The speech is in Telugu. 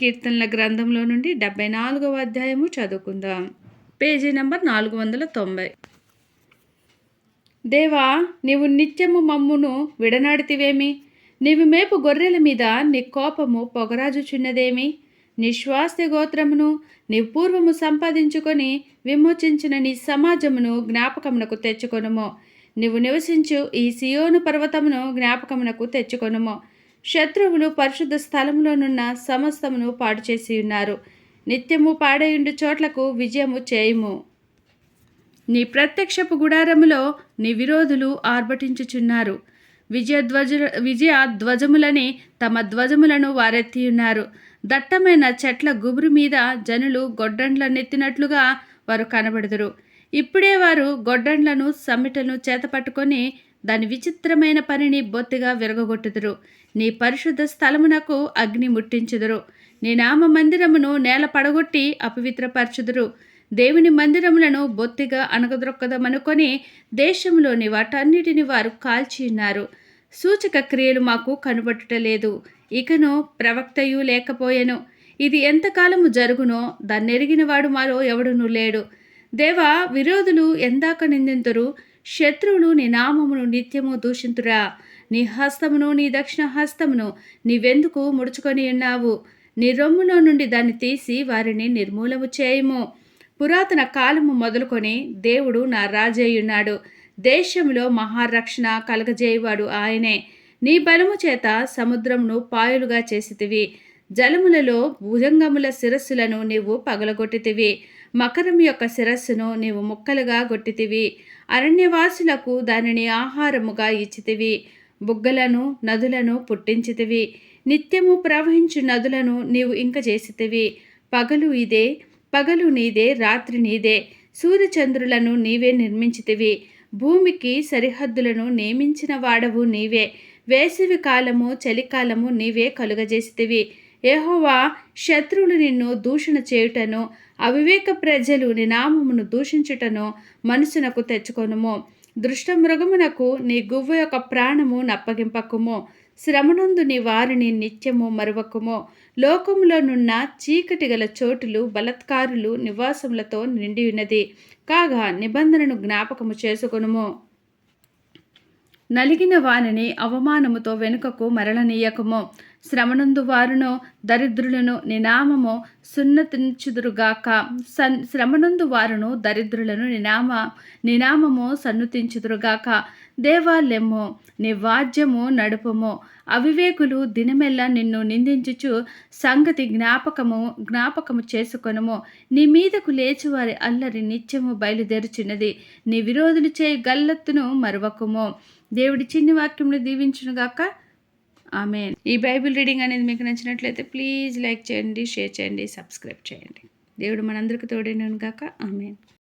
కీర్తనల గ్రంథంలో నుండి 74వ అధ్యాయము చదువుకుందాం. Page number 490. దేవా, నీవు నిత్యము మమ్మును విడనాడితివేమి? నీవు మేపు గొర్రెల మీద నీ కోపము పొగరాజుచున్నదేమి? నీ స్వాస్థ్య గోత్రమును నీవు పూర్వము సంపాదించుకొని విమోచించిన నీ సమాజమును జ్ఞాపకమునకు తెచ్చుకొనుము. నీవు నివసించు ఈ సియోను పర్వతమును జ్ఞాపకమునకు తెచ్చుకొనుము. శత్రువులు పరిశుద్ధ స్థలములోనున్న సమస్తమును పాడు చేసి ఉన్నారు. నిత్యము పాడేయుండు చోట్లకు విజయము చేయుము. నీ ప్రత్యక్షపు గుడారములో నీ విరోధులు ఆర్భటించుచున్నారు. విజయ ధ్వజములని తమ ధ్వజములను వారెత్తియున్నారు. దట్టమైన చెట్ల గుబురు మీద జనులు గొడ్డండ్ల నెత్తినట్లుగా వారు కనబడుదురు. ఇప్పుడే వారు గొడ్డండ్లను సమ్మిటను చేతపట్టుకొని దాని విచిత్రమైన పనిని బొత్తిగా విరగొట్టుదురు. నీ పరిశుద్ధ స్థలమునకు అగ్ని ముట్టించుదురు. నీ నామ మందిరమును నేల పడగొట్టి అపవిత్రపరచుదురు. దేవుని మందిరములను బొత్తిగా అణగద్రొక్కదమనుకొని దేశంలోని వాటన్నిటిని వారు కాల్చియున్నారు. సూచక క్రియలు మాకు కనబడుటలేదు. ఇకను ప్రవక్తయు లేకపోయెను. ఇది ఎంతకాలము జరుగునో దాన్నెరిగిన వాడు మాలో ఎవడునూ లేడు. దేవా, విరోధులు ఎందాక నిందింతురు? శత్రువులు నీ నామమును నిత్యము దూషింతురా? నీ హస్తమును నీ దక్షిణ హస్తమును నీవెందుకు ముడుచుకొని ఉన్నావు? నీ రొమ్ములో నుండి దాన్ని తీసి వారిని నిర్మూలము చేయుము. పురాతన కాలము మొదలుకొని దేవుడు నా రాజయ్యున్నాడు. దేశంలో మహారక్షణ కలగజేయువాడు ఆయనే. నీ బలము చేత సముద్రమును పాయలుగా చేసితివి. జలములలో భుజంగముల శిరస్సులను నీవు పగలగొట్టితివి. మకరం యొక్క శిరస్సును నీవు ముక్కలుగా గొట్టితివి. అరణ్యవాసులకు దానిని ఆహారముగా ఇచ్చితివి. బుగ్గలను నదులను పుట్టించితివి. నిత్యము ప్రవహించు నదులను నీవు ఇంక చేసితివి. పగలు నీదే, రాత్రి నీదే. సూర్యచంద్రులను నీవే నిర్మించితివి. భూమికి సరిహద్దులను నియమించిన వాడవు నీవే. వేసవి కాలము చలికాలము నీవే కలుగజేసితివి. యెహోవా, శత్రువులు నిన్ను దూషణ చేయుటను అవివేక ప్రజలు నీ నామమును దూషించుటను మనసునకు తెచ్చుకొనుము. దృష్టమృగమునకు నీ గువ్వ యొక్క ప్రాణము నప్పగింపకుము. శ్రమనందు నీ వారిని నిత్యము మరువకుము. లోకములోనున్న చీకటి గల చోటులు బలత్కారులు నివాసములతో నిండియున్నది కాగా నిబంధనను జ్ఞాపకము చేసుకొనుము. నలిగిన వానిని అవమానముతో వెనుకకు మరలనీయకము. శ్రమనందు వారును దరిద్రులను నీ నామము సున్నతించుదురుగాక. శ్రమనందు వారును దరిద్రులను నీ నామము సన్నుతించుదురుగాక. దేవా, లెమ్ము, నీ వాద్యము నడుపుము. అవివేకులు దినమెల్లా నిన్ను నిందించుచు సంగతి జ్ఞాపకము చేసుకొనుము. నీ మీదకు లేచివారి అల్లరి నిత్యము బయలుదేరుచున్నది. నీ విరోధులు చేయి గల్లత్తును మరువకుము. దేవుడి చిన్ని వాక్యమును దీవించునుగాక. ఆమేన్. ఈ బైబిల్ రీడింగ్ అనేది మీకు నచ్చినట్లయితే ప్లీజ్ లైక్ చేయండి, షేర్ చేయండి, సబ్స్క్రైబ్ చేయండి. దేవుడు మనందరికీ తోడైనను గాక. ఆమేన్.